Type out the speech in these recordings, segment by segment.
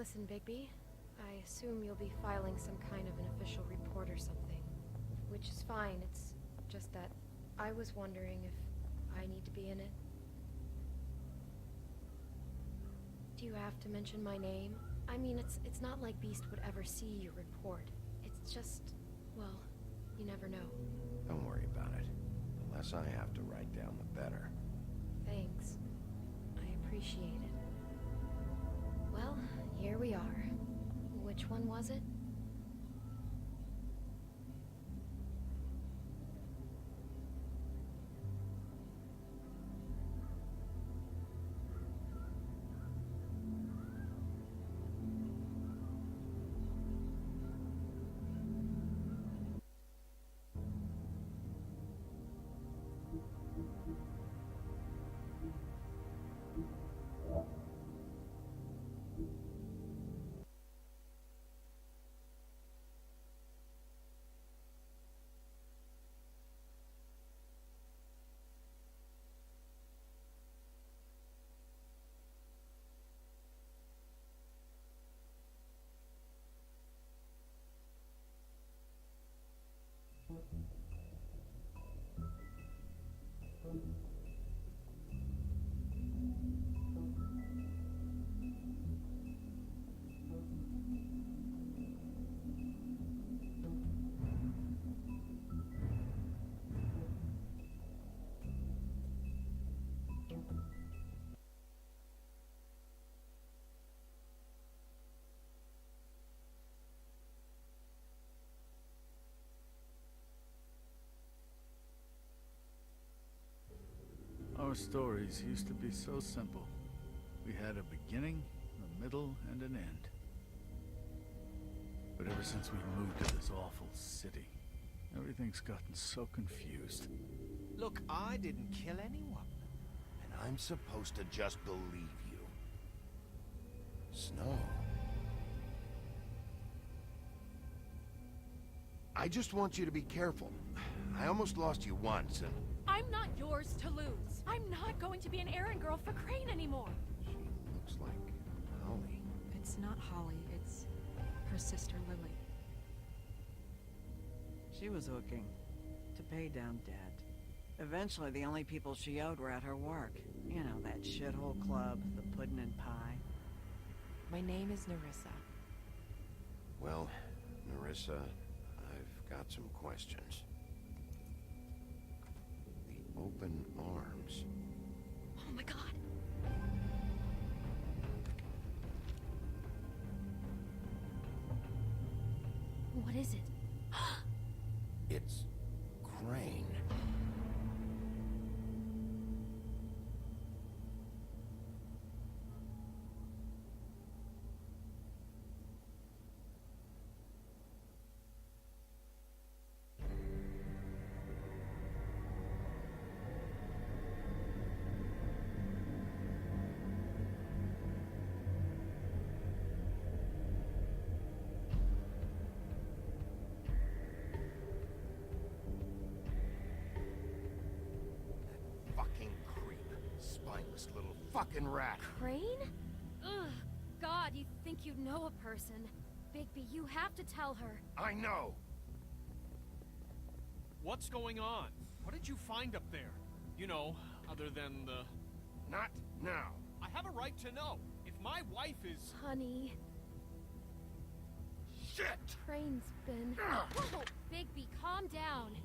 Listen, Bigby, I assume you'll be filing some kind of an official report or something. Which is fine, it's just that I was wondering if I need to be in it. Do you have to mention my name? I mean, it's not like Beast would ever see your report. It's just, well, you never know. Don't worry about it. The less I have to write down, the better. Thanks. I appreciate it. Well, here we are. Which one was it? Our stories used to be so simple. We had a beginning, a middle, and an end. But ever since we moved to this awful city, everything's gotten so confused. Look, I didn't kill anyone. And I'm supposed to just believe you. Snow. I just want you to be careful. I almost lost you once, and... I'm not yours to lose. I'm not going to be an errand girl for Crane anymore. She looks like Holly. It's not Holly, it's her sister Lily. She was hooking to pay down debt. Eventually, the only people she owed were at her work. You know, that shithole club, the Puddin' and Pie. My name is Nerissa. Well, Nerissa, I've got some questions. The open arms. Oh my god. What is it? It's Crane. Spineless little fucking rat. Crane? Ugh. God, you think you know a person. Bigby, you have to tell her. I know. What's going on? What did you find up there? You know, other than the... Not now. I have a right to know. If my wife is... Honey, Shit! Crane's been... Whoa! Bigby, calm down.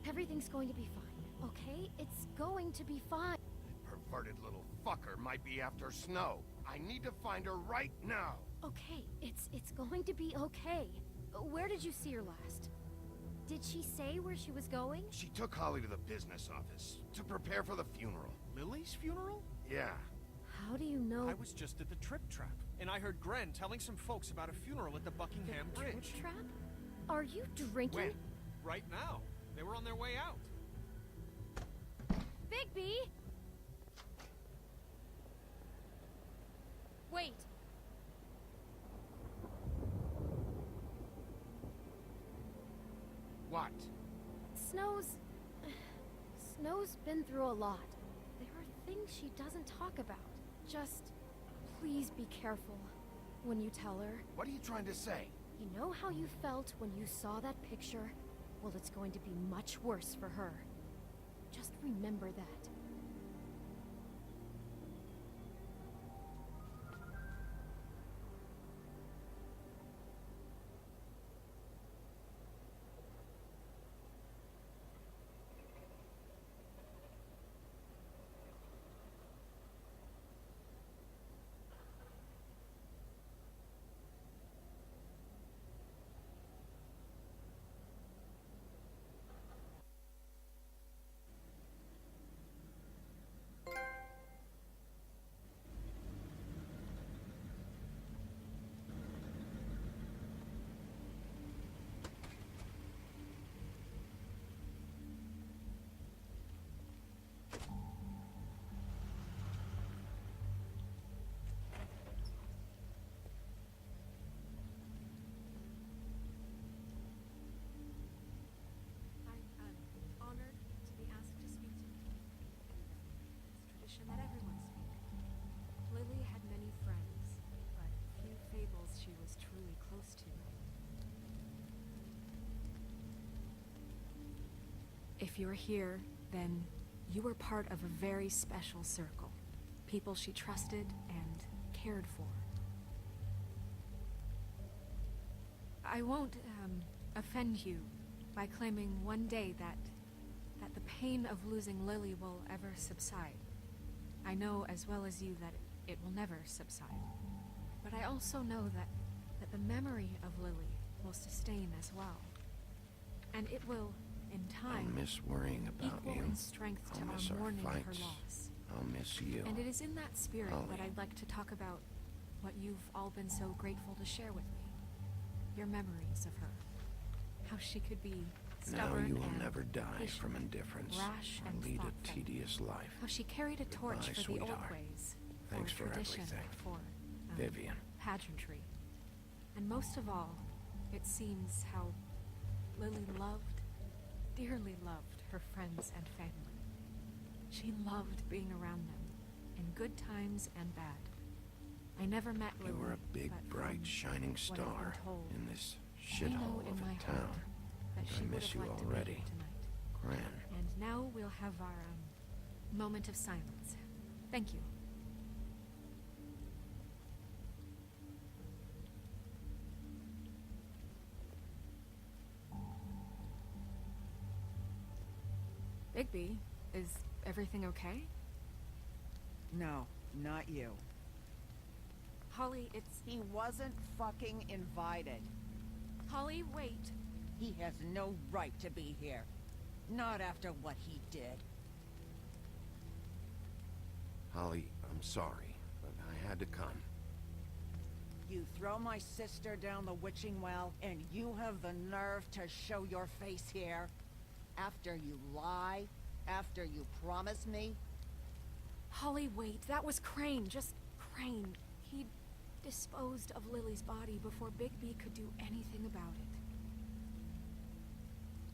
Everything's going to be fine, okay? It's going to be fine. That perverted little fucker might be after Snow. I need to find her right now. Okay, it's going to be okay. Where did you see her last? Did she say where she was going? She took Holly to the business office to prepare for the funeral. Lily's funeral? Yeah. How do you know? I was just at the Trip Trap, and I heard Gren telling some folks about a funeral at the Buckingham The Bridge. Trip Trap? Are you drinking? When? Right now. They were on their way out. Bigby! Wait. What? Snow's been through a lot. There are things she doesn't talk about. Just, please be careful. when you tell her. What are you trying to say? You know how you felt when you saw that picture? Well, it's going to be much worse for her. Just remember that. I'm honored to be asked to speak to you. It's tradition that everyone speak. Lily had many friends, but few fables she was truly close to. If you're here, then you were part of a very special circle. People she trusted and cared for. I won't, offend you by claiming one day that the pain of losing Lily will ever subside. I know as well as you that it will never subside. But I also know that the memory of Lily will sustain as well. And it will, in time, I'll miss worrying about equal you. in strength to I'll miss our our mourning of her fights. loss. I'll miss you. And it is in that spirit Holly. that I'd like to talk about what you've all been so grateful to share with me. Your memories of her. How she could be Now stubborn you will and never die patient, from indifference rash or and lead thoughtful. a tedious life. How she carried a torch Goodbye, for the old sweetheart. ways. Thanks for tradition, everything. for Vivian. pageantry. And most of all, it seems how Lily loved, dearly loved her friends and family. She loved being around them, in good times and bad. I never met Lily, You were a big, but bright, from shining what I've been star told, in this I know shithole in of my a town. heart that I she would miss have you liked to already. be here tonight. Gran. And now we'll have our moment of silence. Thank you. Bigby, is everything okay? No, not you. Holly, it's... He wasn't fucking invited. Holly, wait. He has no right to be here. Not after what he did. Holly, I'm sorry, but I had to come. You throw my sister down the witching well, and you have the nerve to show your face here? After you lie? After you promise me? Holly, wait. That was Crane. Just Crane. He disposed of Lily's body before Bigby could do anything about it.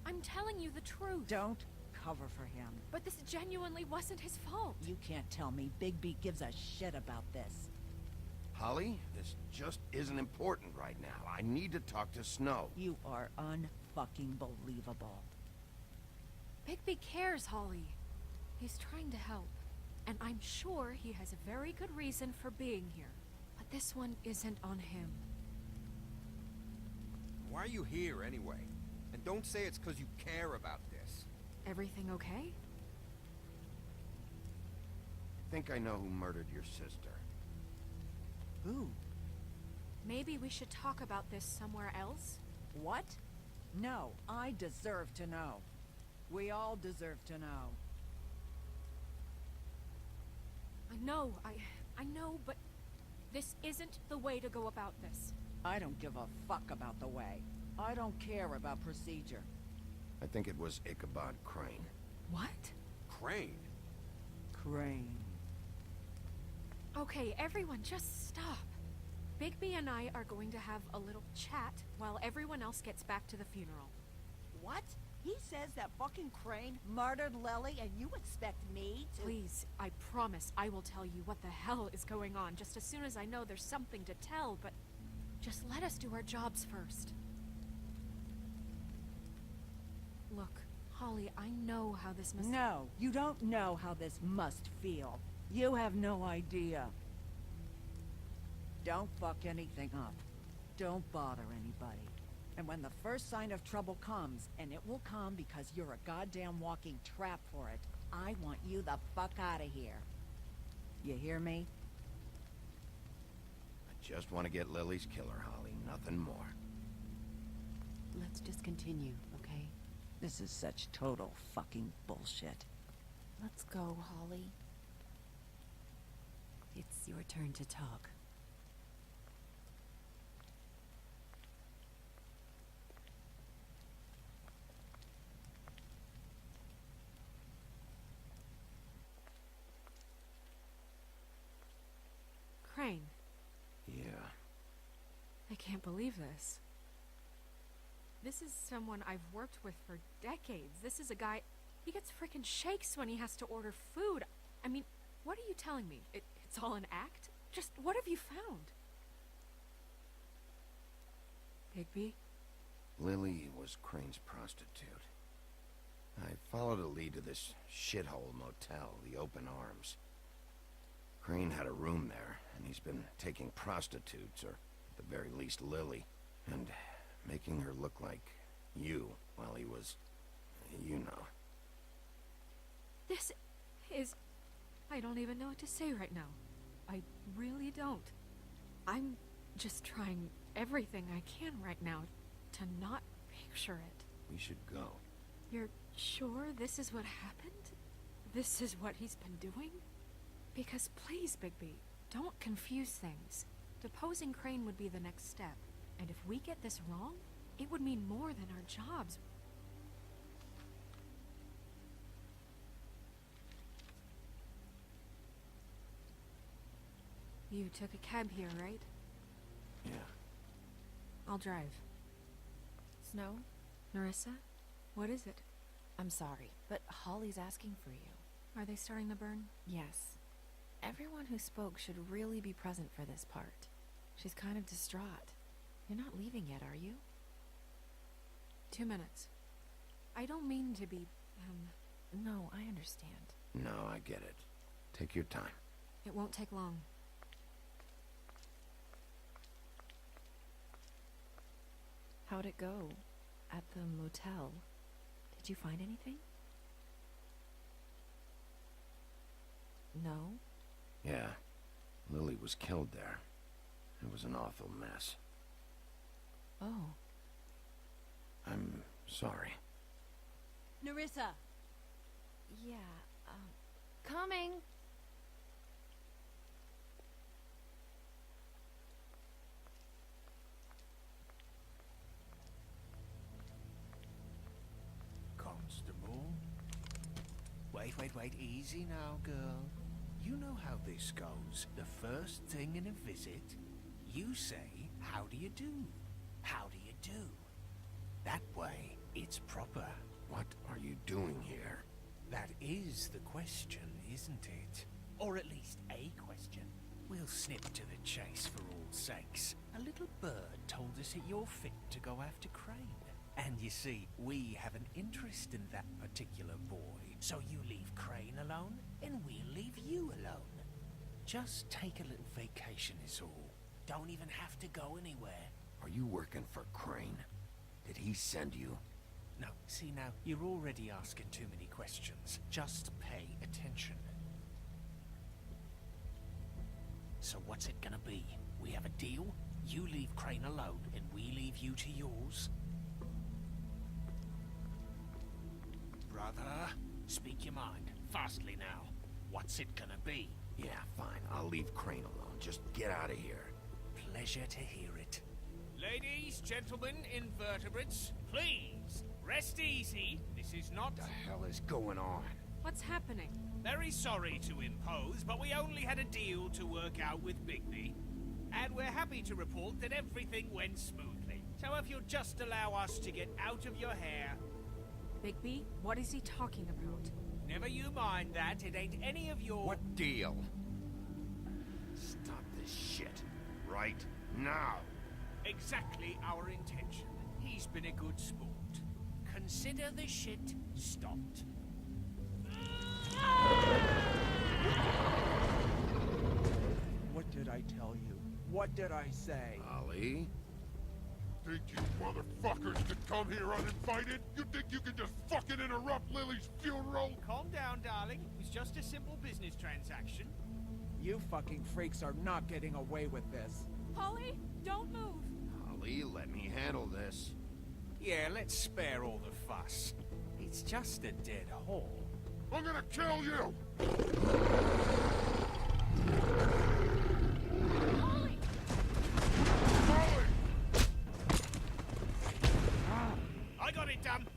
I'm telling you the truth. Don't cover for him. But this genuinely wasn't his fault. You can't tell me Bigby gives a shit about this. Holly, this just isn't important right now. I need to talk to Snow. You are unfucking believable. Bigby cares, Holly. He's trying to help. And I'm sure he has a very good reason for being here. But this one isn't on him. Why are you here anyway? And don't say it's because you care about this. Everything okay? I think I know who murdered your sister. Who? Maybe we should talk about this somewhere else? What? No, I deserve to know. We all deserve to know. I know, but this isn't the way to go about this. I don't give a fuck about the way. I don't care about procedure. I think it was Ichabod Crane. What? Crane? Crane. Okay, everyone, just stop. Bigby and I are going to have a little chat while everyone else gets back to the funeral. What? He says that fucking Crane murdered Lily, and you expect me to— Please, I promise I will tell you what the hell is going on just as soon as I know there's something to tell, but just let us do our jobs first. Look, Holly, I know how this must— No, you don't know how this must feel. You have no idea. Don't fuck anything up. Don't bother anybody. And when the first sign of trouble comes, and it will come because you're a goddamn walking trap for it, I want you the fuck out of here. You hear me? I just want to get Lily's killer, Holly. Nothing more. Let's just continue, okay? This is such total fucking bullshit. Let's go, Holly. It's your turn to talk. Crane, Yeah. I can't believe this. This is someone I've worked with for decades. This is a guy, he gets frickin' shakes when he has to order food. I mean, what are you telling me? It's all an act? Just what have you found? Bigby? Lily was Crane's prostitute. I followed a lead to this shithole motel, the Open Arms. Crane had a room there, and he's been taking prostitutes, or at the very least Lily, and making her look like you while he was, you know. This is... I don't even know what to say right now. I really don't. I'm just trying everything I can right now to not picture it. We should go. You're sure this is what happened? This is what he's been doing? Because please, Bigby, don't confuse things. Deposing Crane would be the next step. And if we get this wrong, it would mean more than our jobs. You took a cab here, right? Yeah. I'll drive. Snow? Narissa? What is it? I'm sorry, but Holly's asking for you. Are they starting the burn? Yes. Everyone who spoke should really be present for this part. She's kind of distraught. You're not leaving yet, are you? 2 minutes. I don't mean to be, No, I understand. No, I get it. Take your time. It won't take long. How'd it go? At the motel? Did you find anything? No? Yeah. Lily was killed there. It was an awful mess. Oh. I'm sorry. Narissa! Yeah, Coming! Constable? Wait, easy now, girl. You know how this goes. The first thing in a visit, you say, how do you do? How do you do? That way, it's proper. What are you doing here? That is the question, isn't it? Or at least a question. We'll snip to the chase for all sakes. A little bird told us that you're fit to go after Crane. And you see, we have an interest in that particular boy. So you leave Crane alone, and we'll leave you alone. Just take a little vacation is all. Don't even have to go anywhere. Are you working for Crane? Did he send you? No, see now, you're already asking too many questions. Just pay attention. So what's it gonna be? We have a deal? You leave Crane alone, and we leave you to yours? Brother, speak your mind. Fastly now. What's it gonna be? Yeah, fine. I'll leave Crane alone. Just get out of here. Pleasure to hear it. Ladies, gentlemen, invertebrates, please, rest easy. This is not... What the hell is going on? What's happening? Very sorry to impose, but we only had a deal to work out with Bigby. And we're happy to report that everything went smoothly. So if you'll just allow us to get out of your hair... Bigby, what is he talking about? Never you mind that. It ain't any of your... What deal? Stop this shit. Right now. Exactly our intention. He's been a good sport. Consider the shit stopped. What did I tell you? What did I say? Ollie? Think you motherfuckers can come here uninvited? You think you can just fucking interrupt Lily's funeral? Calm down, darling. It's just a simple business transaction. You fucking freaks are not getting away with this. Holly, don't move. Ollie, let me handle this. Yeah, let's spare all the fuss. It's just a dead hole. I'm gonna kill you! Holly! Molly! I got it done.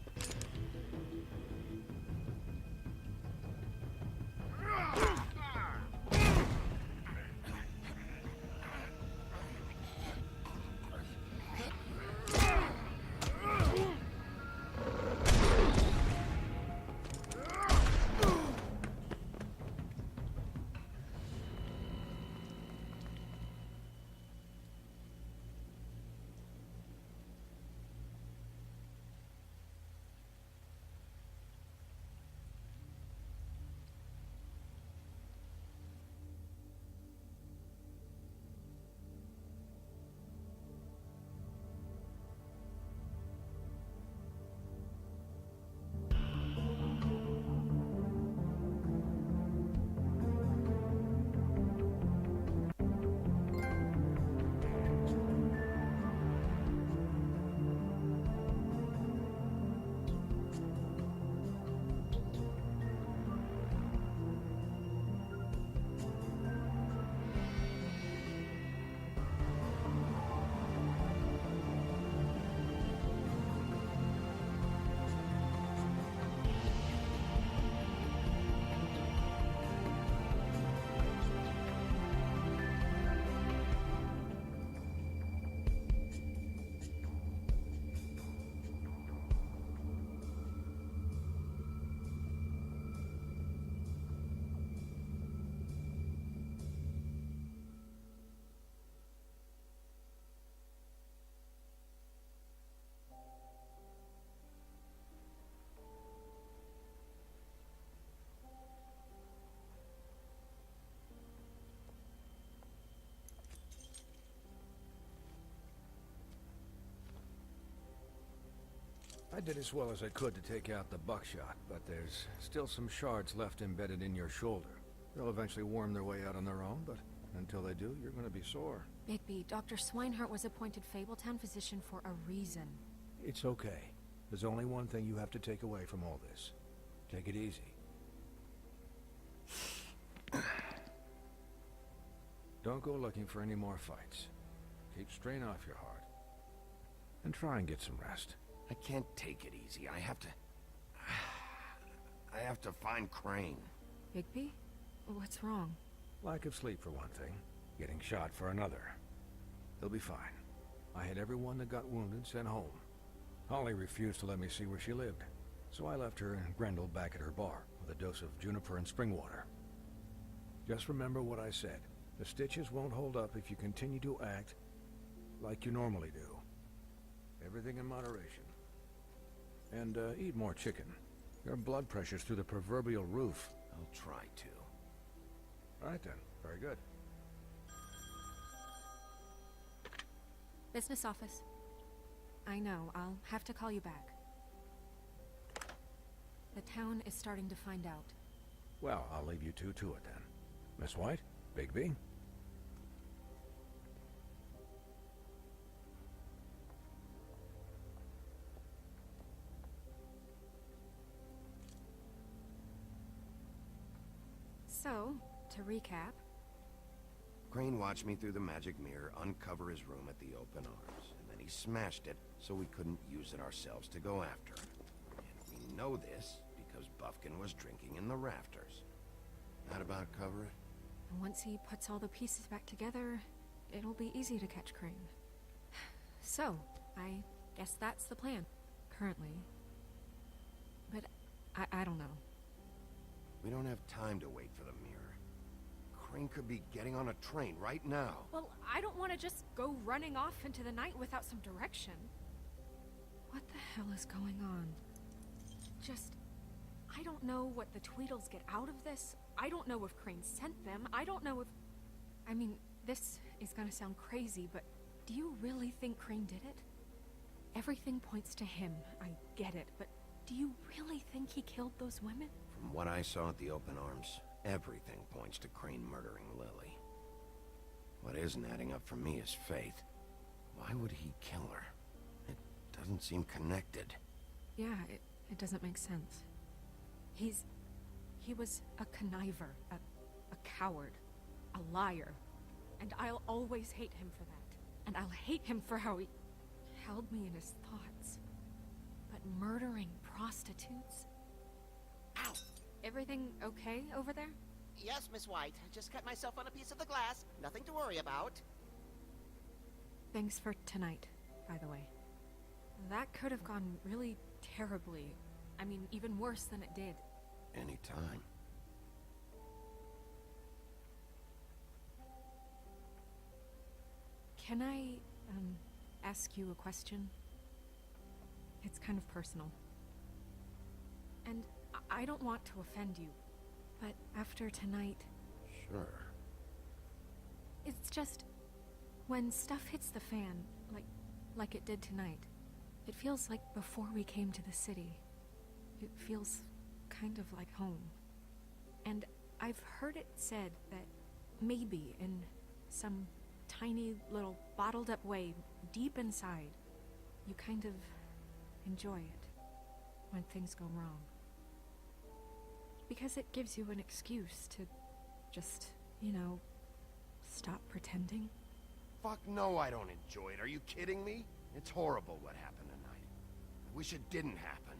I did as well as I could to take out the buckshot, but there's still some shards left embedded in your shoulder. They'll eventually worm their way out on their own, but until they do, you're gonna be sore. Bigby, Dr. Swinehart was appointed Fabletown physician for a reason. It's okay. There's only one thing you have to take away from all this. Take it easy. Don't go looking for any more fights. Keep strain off your heart. And try and get some rest. I can't take it easy. I have to find Crane. Bigby? What's wrong? Lack of sleep for one thing. Getting shot for another. He'll be fine. I had everyone that got wounded sent home. Holly refused to let me see where she lived, so I left her and Grendel back at her bar with a dose of juniper and spring water. Just remember what I said. The stitches won't hold up if you continue to act like you normally do. Everything in moderation. And eat more chicken. Your blood pressure's through the proverbial roof. I'll try to. All right then. Very good. Business office. I know, I'll have to call you back. The town is starting to find out. Well, I'll leave you two to it then. Miss White? Bigby? So, to recap... Crane watched me through the magic mirror uncover his room at the open arms, and then he smashed it so we couldn't use it ourselves to go after him. And we know this because Buffkin was drinking in the rafters. That about cover it? And once he puts all the pieces back together, it'll be easy to catch Crane. So, I guess that's the plan. Currently. But I don't know. We don't have time to wait for the mirror. Crane could be getting on a train right now. Well, I don't want to just go running off into the night without some direction. What the hell is going on? I don't know what the Tweedles get out of this. I don't know if Crane sent them. I don't know if... I mean, this is gonna sound crazy, but do you really think Crane did it? Everything points to him. I get it, but do you really think he killed those women? From what I saw at the open arms, everything points to Crane murdering Lily. What isn't adding up for me is Faith. Why would he kill her? It doesn't seem connected. Yeah, it doesn't make sense. He was a conniver, a coward, a liar. And I'll always hate him for that. And I'll hate him for how he held me in his thoughts. But murdering prostitutes? Ow! Everything okay over there? Yes, Miss White. Just cut myself on a piece of the glass. Nothing to worry about. Thanks for tonight, by the way. That could have gone really terribly. I mean, even worse than it did. Anytime. Can I, ask you a question? It's kind of personal. And I don't want to offend you, but after tonight... Sure. It's just... when stuff hits the fan, like it did tonight, it feels like before we came to the city. It feels kind of like home. And I've heard it said that maybe in some tiny little bottled up way deep inside, you kind of enjoy it when things go wrong. Because it gives you an excuse to just, stop pretending. Fuck no, I don't enjoy it. Are you kidding me? It's horrible what happened tonight. I wish it didn't happen.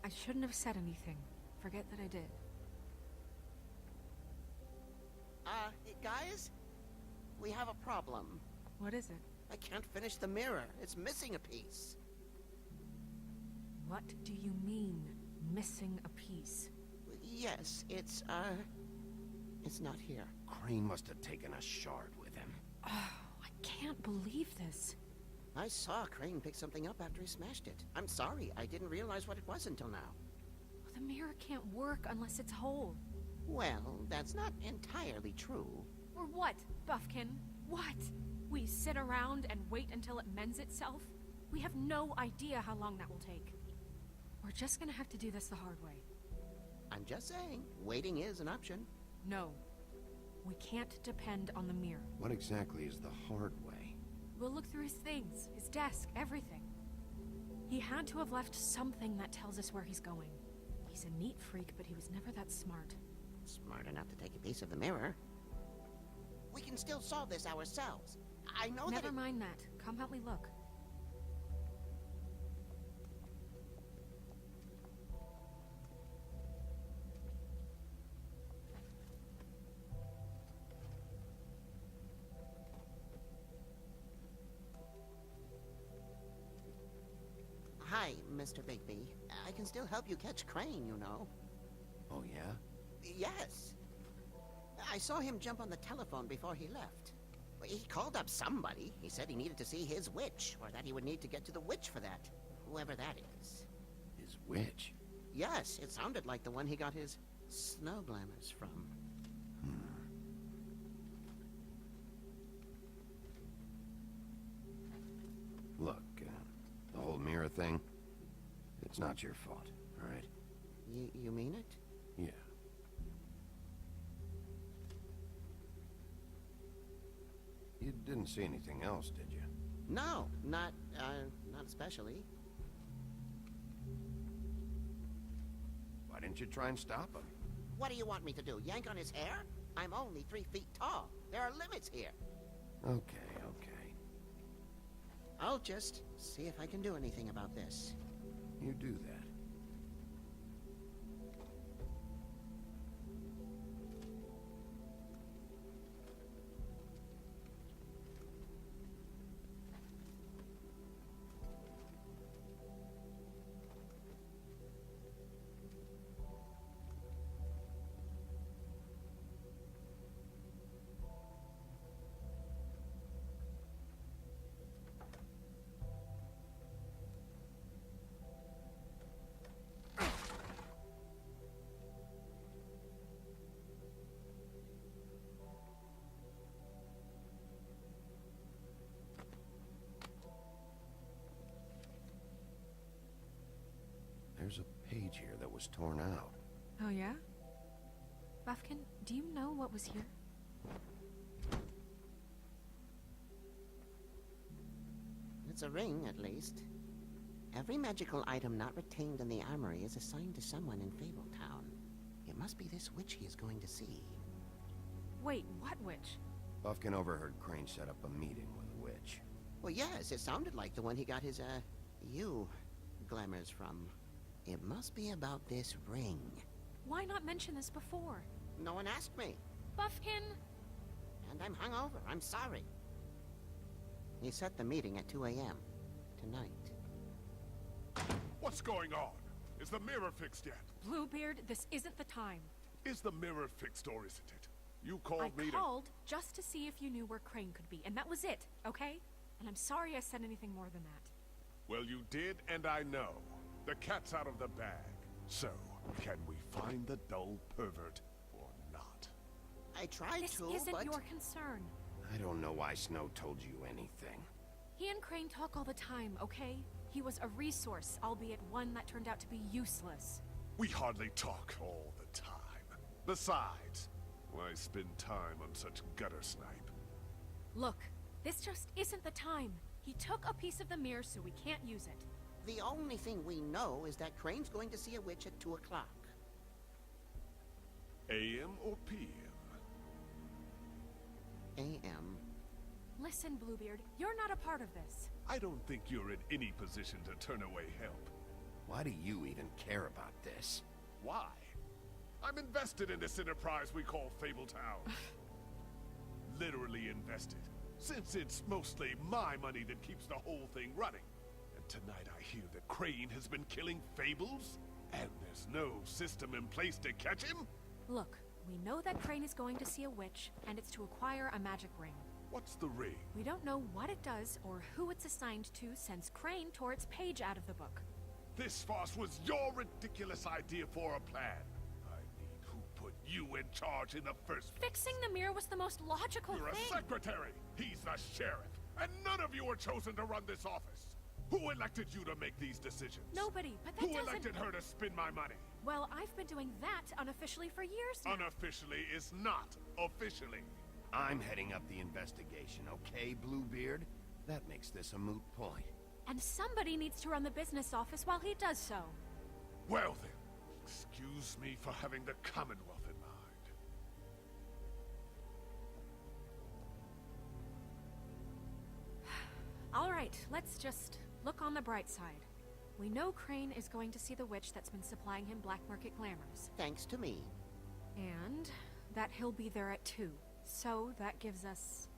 I shouldn't have said anything. Forget that I did. Guys? We have a problem. What is it? I can't finish the mirror. It's missing a piece. What do you mean, missing a piece? Yes, it's not here. Crane must have taken a shard with him. Oh, I can't believe this. I saw Crane pick something up after he smashed it. I'm sorry, I didn't realize what it was until now. The mirror can't work unless it's whole. Well, that's not entirely true. Or what, Buffkin? What? We sit around and wait until it mends itself? We have no idea how long that will take. We're just gonna have to do this the hard way. I'm just saying, waiting is an option. No. We can't depend on the mirror. What exactly is the hard way? We'll look through his things, his desk, everything. He had to have left something that tells us where he's going. He's a neat freak, but he was never that smart. Smart enough to take a piece of the mirror. We can still solve this ourselves. I know Never mind that. Come help me look. Hi, Mr. Bigby. I can still help you catch Crane, you know. Oh, yeah? Yes. I saw him jump on the telephone before he left. He called up somebody. He said he needed to see his witch, or that he would need to get to the witch for that. Whoever that is. His witch? Yes, it sounded like the one he got his snow glamours from. Look, the whole mirror thing, it's not your fault, all right? You mean it? Yeah. You didn't see anything else, did you? No, not especially. Why didn't you try and stop him? What do you want me to do, yank on his hair? I'm only 3 feet tall. There are limits here. Okay. I'll just see if I can do anything about this. You do that. There's a page here that was torn out. Oh, yeah? Buffkin, do you know what was here? It's a ring, at least. Every magical item not retained in the armory is assigned to someone in Fabletown. It must be this witch he is going to see. Wait, what witch? Buffkin overheard Crane set up a meeting with a witch. Well, yes, it sounded like the one he got his, glamours from. It must be about this ring. Why not mention this before? No one asked me. Buffkin! And I'm hungover. I'm sorry. He set the meeting at 2 a.m. tonight. What's going on? Is the mirror fixed yet? Bluebeard, this isn't the time. Is the mirror fixed or isn't it? You called me to... I called just to see if you knew where Crane could be, and that was it, okay? And I'm sorry I said anything more than that. Well, you did, and I know. The cat's out of the bag. So, can we find the dull pervert or not? I tried this to, isn't but... your concern. I don't know why Snow told you anything. He and Crane talk all the time, okay? He was a resource, albeit one that turned out to be useless. We hardly talk all the time. Besides, why spend time on such gutter snipe? Look, this just isn't the time. He took a piece of the mirror, so we can't use it. The only thing we know is that Crane's going to see a witch at 2 o'clock. AM or PM? AM. Listen, Bluebeard, you're not a part of this. I don't think you're in any position to turn away help. Why do you even care about this? Why? I'm invested in this enterprise we call Fabletown. Literally invested. Since it's mostly my money that keeps the whole thing running. And tonight I hear that Crane has been killing fables? And there's no system in place to catch him? Look, we know that Crane is going to see a witch, and it's to acquire a magic ring. What's the ring? We don't know what it does or who it's assigned to since Crane tore its page out of the book. This farce was your ridiculous idea for a plan. I mean, who put you in charge in the first place? Fixing the mirror was the most logical You're thing. a secretary. He's the sheriff. And none of you were chosen to run this office. Who elected you to make these decisions? Nobody, but that Who doesn't... elected her to spend my money? Well, I've been doing that unofficially for years now. Unofficially is not officially. I'm heading up the investigation, okay, Bluebeard? That makes this a moot point. And somebody needs to run the business office while he does so. Well then, excuse me for having the Commonwealth in mind. All right, let's just look on the bright side. We know Crane is going to see the witch that's been supplying him black market glamours. Thanks to me. And that he'll be there at 2. So that gives us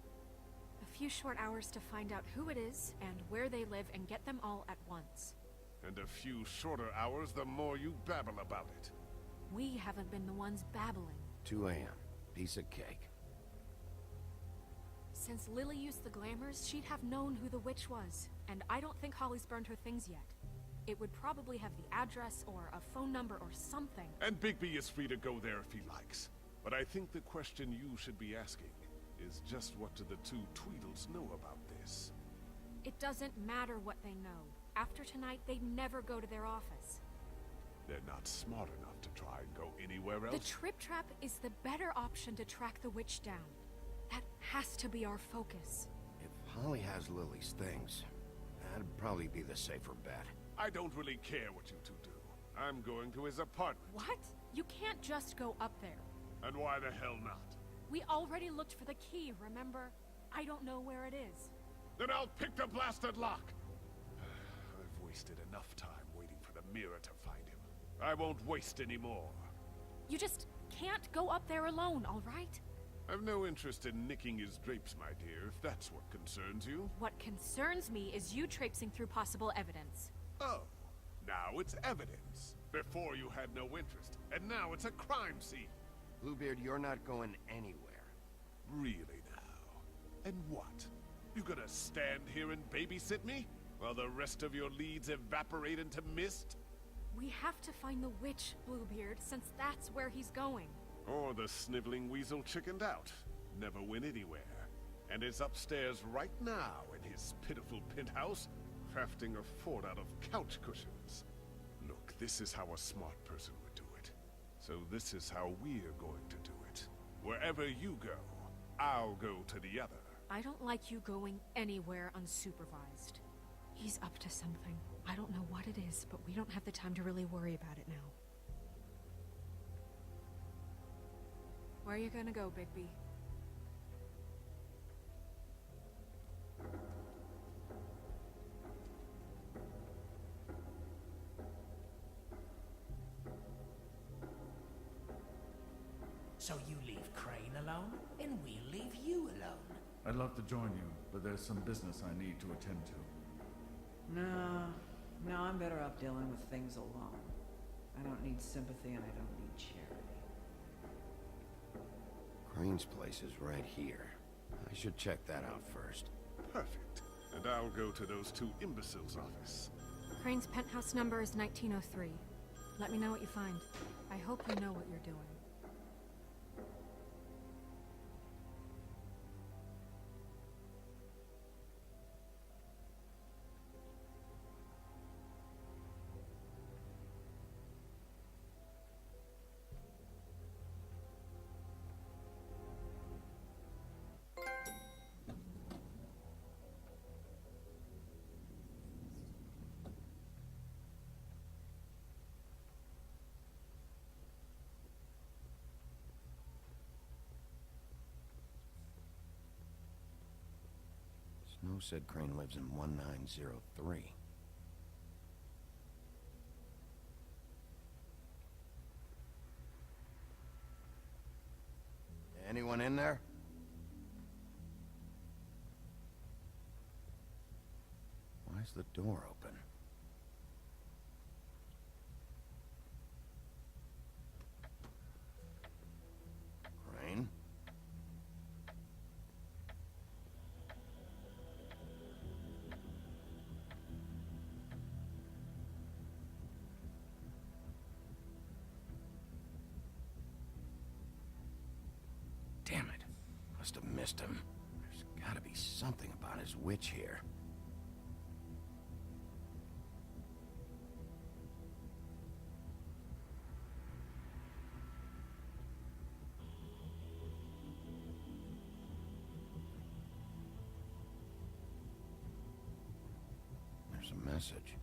a few short hours to find out who it is and where they live and get them all at once. And a few shorter hours the more you babble about it. We haven't been the ones babbling. 2 a.m. Piece of cake. Since Lily used the glamours, she'd have known who the witch was. And I don't think Holly's burned her things yet. It would probably have the address or a phone number or something. And Bigby is free to go there if he likes. But I think the question you should be asking is just what do the two Tweedles know about this? It doesn't matter what they know. After tonight, they'd never go to their office. They're not smart enough to try and go anywhere else? The Trip Trap is the better option to track the witch down. That has to be our focus. If Holly has Lily's things, that'd probably be the safer bet. I don't really care what you two do. I'm going to his apartment. What? You can't just go up there. And why the hell not? We already looked for the key, remember? I don't know where it is. Then I'll pick the blasted lock! I've wasted enough time waiting for the mirror to find him. I won't waste any more. You just can't go up there alone, all right? I've no interest in nicking his drapes, my dear, if that's what concerns you. What concerns me is you traipsing through possible evidence. Oh, now it's evidence. Before you had no interest, and now it's a crime scene. Bluebeard, you're not going anywhere. Really now? And what? You gonna stand here and babysit me? While the rest of your leads evaporate into mist? We have to find the witch, Bluebeard, since that's where he's going. Or the sniveling weasel chickened out. Never went anywhere. And is upstairs right now in his pitiful penthouse, crafting a fort out of couch cushions. Look, This is how a smart person would do it. So this is how we're going to do it. Wherever you go, I'll go to the other. I don't like you going anywhere unsupervised. He's up to something. I don't know what it is, but we don't have the time to really worry about it now. Where are you gonna go, Bigby? So you leave Crane alone, and we'll leave you alone. I'd love to join you, but there's some business I need to attend to. No, I'm better off dealing with things alone. I don't need sympathy and I don't need charity. Crane's place is right here. I should check that out first. Perfect. And I'll go to those two imbeciles' office. Crane's penthouse number is 1903. Let me know what you find. I hope you know what you're doing. Snow said Crane lives in 1903. Anyone in there? Why's the door open? Crane? Damn it. Must have missed him. There's gotta be something about his witch here. There's a message.